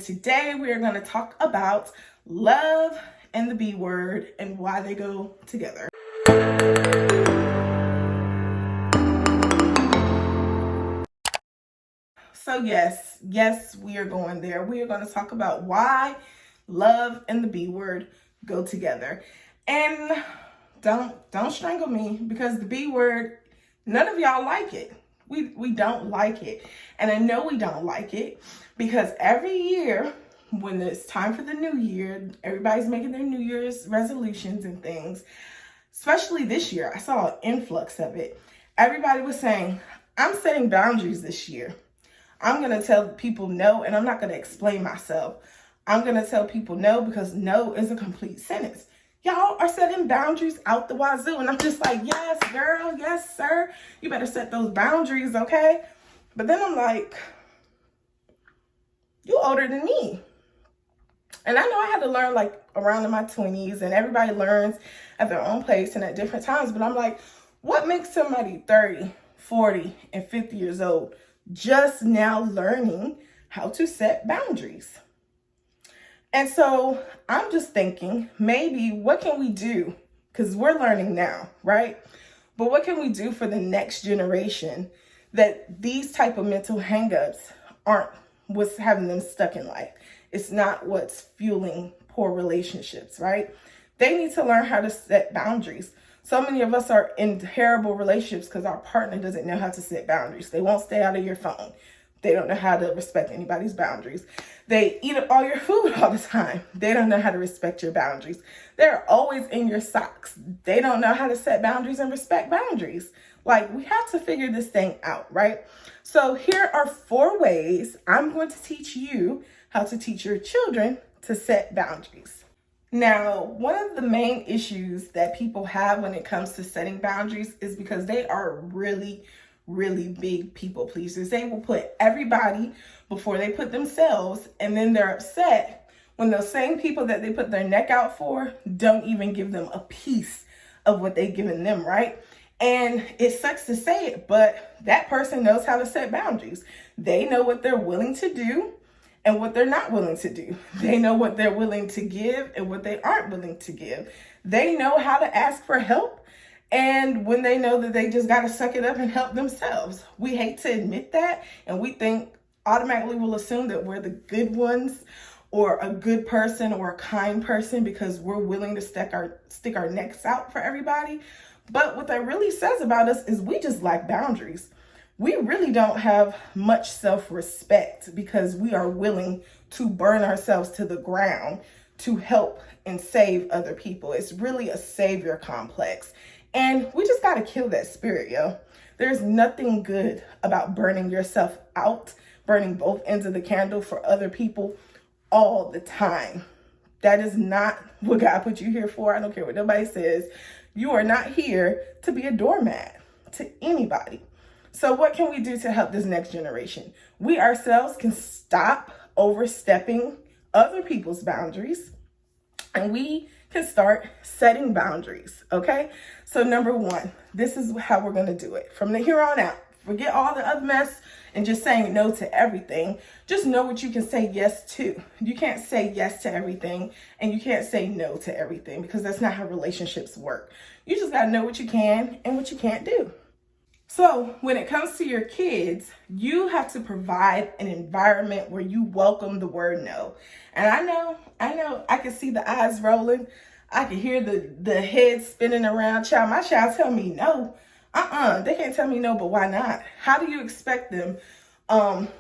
Today we are going to talk about love and the B word and why they go together. So yes, we are going there. We are going to talk about why love and the B word go together. And don't strangle me, because the B word, none of y'all like it. We don't like it. And I know we don't like it because every year when it's time for the new year, everybody's making their New Year's resolutions and things. Especially this year, I saw an influx of it. Everybody was saying, I'm setting boundaries this year. I'm going to tell people no, and I'm not going to explain myself. I'm going to tell people no because no is a complete sentence. Y'all are setting boundaries out the wazoo. And I'm just like, yes, girl, yes, sir. You better set those boundaries, okay? But then I'm like, you older than me. And I know I had to learn like around in my 20s, and everybody learns at their own pace and at different times. But I'm like, what makes somebody 30, 40, and 50 years old just now learning how to set boundaries? And so I'm just thinking, maybe what can we do? Because we're learning now, right? But what can we do for the next generation that these type of mental hangups aren't what's having them stuck in life? It's not what's fueling poor relationships, right? They need to learn how to set boundaries. So many of us are in terrible relationships because our partner doesn't know how to set boundaries. They won't stay out of your phone. They don't know how to respect anybody's boundaries. They eat up all your food all the time. They don't know how to respect your boundaries. They're always in your socks. They don't know how to set boundaries and respect boundaries. Like, we have to figure this thing out, right? So here are 4 ways I'm going to teach you how to teach your children to set boundaries. Now, one of the main issues that people have when it comes to setting boundaries is because they are really big people pleasers. They will put everybody before they put themselves, and then they're upset when those same people that they put their neck out for don't even give them a piece of what they've given them, right? And it sucks to say it, but that person knows how to set boundaries. They know what they're willing to do and what they're not willing to do. They know what they're willing to give and what they aren't willing to give. They know how to ask for help, and when they know that they just got to suck it up and help themselves. We hate to admit that, and we think automatically we'll assume that we're the good ones or a good person or a kind person because we're willing to stick our necks out for everybody. But what that really says about us is we just lack boundaries. We really don't have much self-respect because we are willing to burn ourselves to the ground to help and save other people. It's really a savior complex. And we just got to kill that spirit, yo. There's nothing good about burning yourself out, burning both ends of the candle for other people all the time. That is not what God put you here for. I don't care what nobody says. You are not here to be a doormat to anybody. So what can we do to help this next generation? We ourselves can stop overstepping other people's boundaries, and we can start setting boundaries, okay? So number 1, this is how we're gonna do it. From here on out, forget all the other mess and just saying no to everything. Just know what you can say yes to. You can't say yes to everything, and you can't say no to everything, because that's not how relationships work. You just gotta know what you can and what you can't do. So when it comes to your kids, you have to provide an environment where you welcome the word no. And I know, I can see the eyes rolling. I can hear the head spinning around. My child tell me no. They can't tell me no, but why not? How do you expect them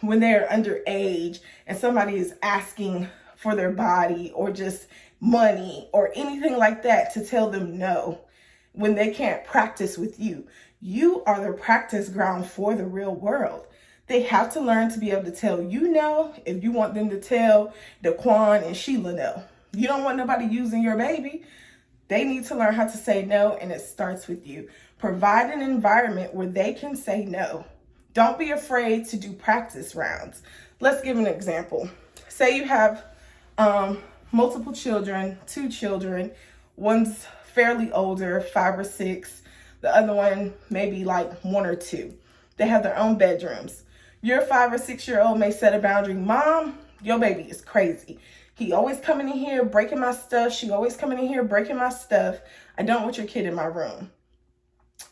when they're underage and somebody is asking for their body or just money or anything like that to tell them no when they can't practice with you? You are the practice ground for the real world. They have to learn to be able to tell you no if you want them to tell Daquan and Sheila no. You don't want nobody using your baby. They need to learn how to say no, and it starts with you. Provide an environment where they can say no. Don't be afraid to do practice rounds. Let's give an example. Say you have multiple children, 2 children. One's fairly older, 5 or 6. The other one maybe like 1 or 2. They have their own bedrooms. Your 5 or 6 year old may set a boundary. Mom, your baby is crazy. He always coming in here breaking my stuff. She always coming in here breaking my stuff. I don't want your kid in my room.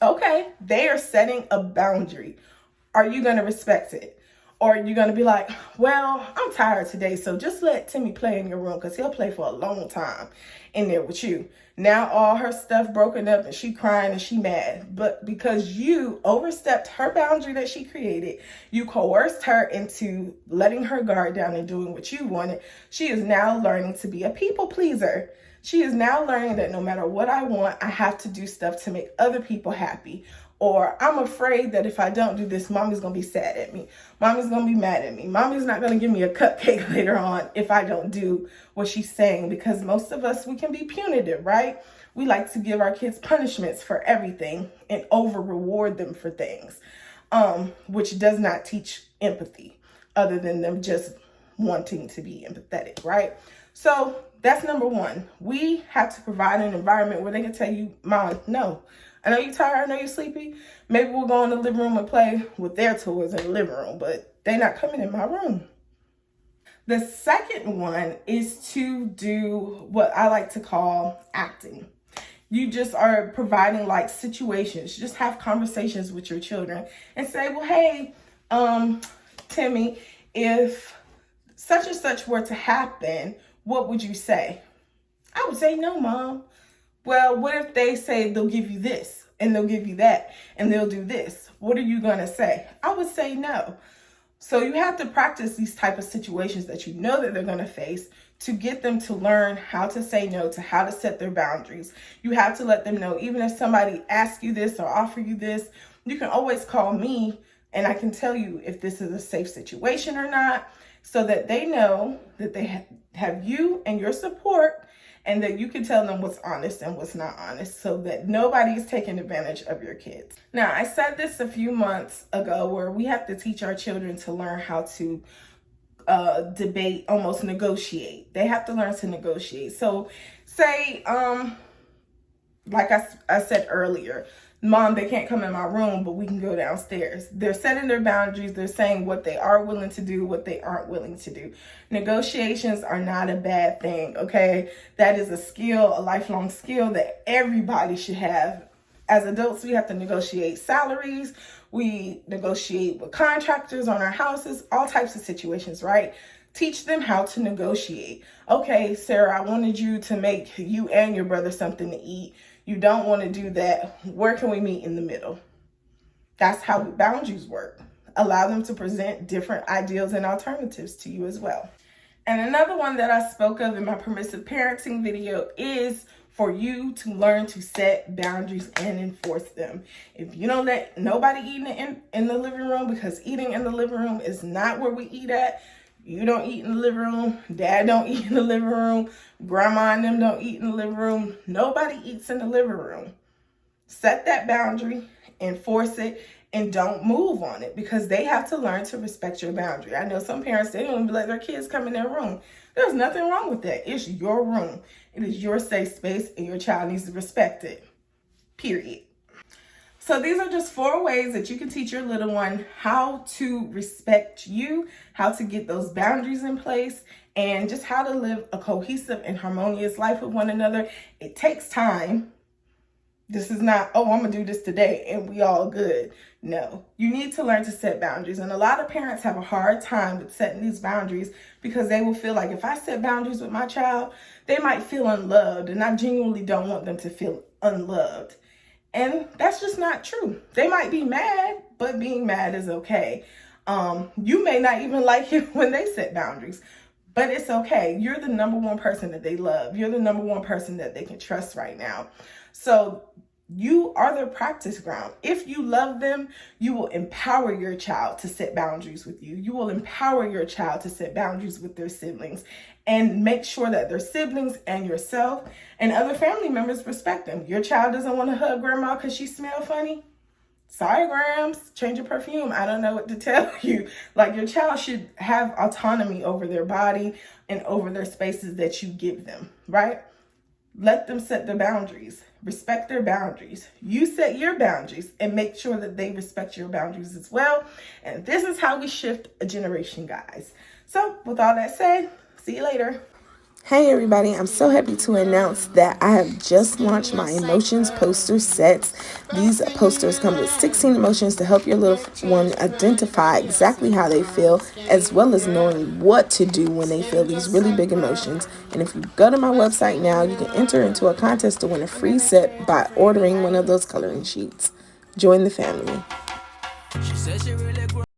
Okay, they are setting a boundary. Are you going to respect it? Or are you going to be like, well, I'm tired today, so just let Timmy play in your room because he'll play for a long time in there with you. Now all her stuff broken up and she crying and she mad. But because you overstepped her boundary that she created, you coerced her into letting her guard down and doing what you wanted, she is now learning to be a people pleaser. She is now learning that no matter what I want, I have to do stuff to make other people happy. Or I'm afraid that if I don't do this, mommy's going to be sad at me. Mommy's going to be mad at me. Mommy's not going to give me a cupcake later on if I don't do what she's saying. Because most of us, we can be punitive, right? We like to give our kids punishments for everything and over reward them for things, which does not teach empathy other than them just wanting to be empathetic, right? So that's number one. We have to provide an environment where they can tell you, Mom, no. I know you're tired. I know you're sleepy. Maybe we'll go in the living room and play with their toys in the living room, but they're not coming in my room. The second one is to do what I like to call acting. You just are providing like situations. Just have conversations with your children and say, well, hey, Timmy, if such and such were to happen, what would you say? I would say, no, Mom. Well, what if they say they'll give you this and they'll give you that and they'll do this? What are you going to say? I would say no. So you have to practice these type of situations that you know that they're going to face to get them to learn how to say no, to how to set their boundaries. You have to let them know, even if somebody asks you this or offer you this, you can always call me and I can tell you if this is a safe situation or not, so that they know that they have you and your support, and that you can tell them what's honest and what's not honest, so that nobody is taking advantage of your kids. Now, I said this a few months ago where we have to teach our children to learn how to debate, almost negotiate. They have to learn to negotiate. So say, like I said earlier, Mom, they can't come in my room, but we can go downstairs. They're setting their boundaries. They're saying what they are willing to do, what they aren't willing to do. Negotiations are not a bad thing, okay? That is a skill, a lifelong skill that everybody should have. As adults, we have to negotiate salaries. We negotiate with contractors on our houses, all types of situations, right? Teach them how to negotiate. Okay, Sarah, I wanted you to make you and your brother something to eat. You don't want to do that. Where can we meet in the middle? That's how boundaries work. Allow them to present different ideals and alternatives to you as well. And another one that I spoke of in my permissive parenting video is for you to learn to set boundaries and enforce them. If you don't let nobody eat in the living room, because eating in the living room is not where we eat at. You don't eat in the living room. Dad don't eat in the living room. Grandma and them don't eat in the living room. Nobody eats in the living room. Set that boundary, enforce it, and don't move on it, because they have to learn to respect your boundary. I know some parents, they don't even let their kids come in their room. There's nothing wrong with that. It's your room. It is your safe space, and your child needs to respect it. Period. So these are just 4 ways that you can teach your little one how to respect you, how to get those boundaries in place, and just how to live a cohesive and harmonious life with one another. It takes time. This is not, oh, I'm going to do this today and we all good. No, you need to learn to set boundaries. And a lot of parents have a hard time with setting these boundaries because they will feel like if I set boundaries with my child, they might feel unloved. And I genuinely don't want them to feel unloved. And that's just not true. They might be mad, but being mad is okay. You may not even like it when they set boundaries, but it's okay. You're the number one person that they love. You're the number one person that they can trust right now. So you are their practice ground. If you love them, you will empower your child to set boundaries with you. You will empower your child to set boundaries with their siblings, and make sure that their siblings and yourself and other family members respect them. Your child doesn't want to hug grandma because she smells funny. Sorry, Grams, change your perfume. I don't know what to tell you. Like, your child should have autonomy over their body and over their spaces that you give them, right? Let them set their boundaries. Respect their boundaries. You set your boundaries and make sure that they respect your boundaries as well. And this is how we shift a generation, guys. So with all that said, see you later. Hey everybody, I'm so happy to announce that I have just launched my emotions poster sets. These posters come with 16 emotions to help your little one identify exactly how they feel, as well as knowing what to do when they feel these really big emotions. And if you go to my website now, you can enter into a contest to win a free set by ordering one of those coloring sheets. Join the family.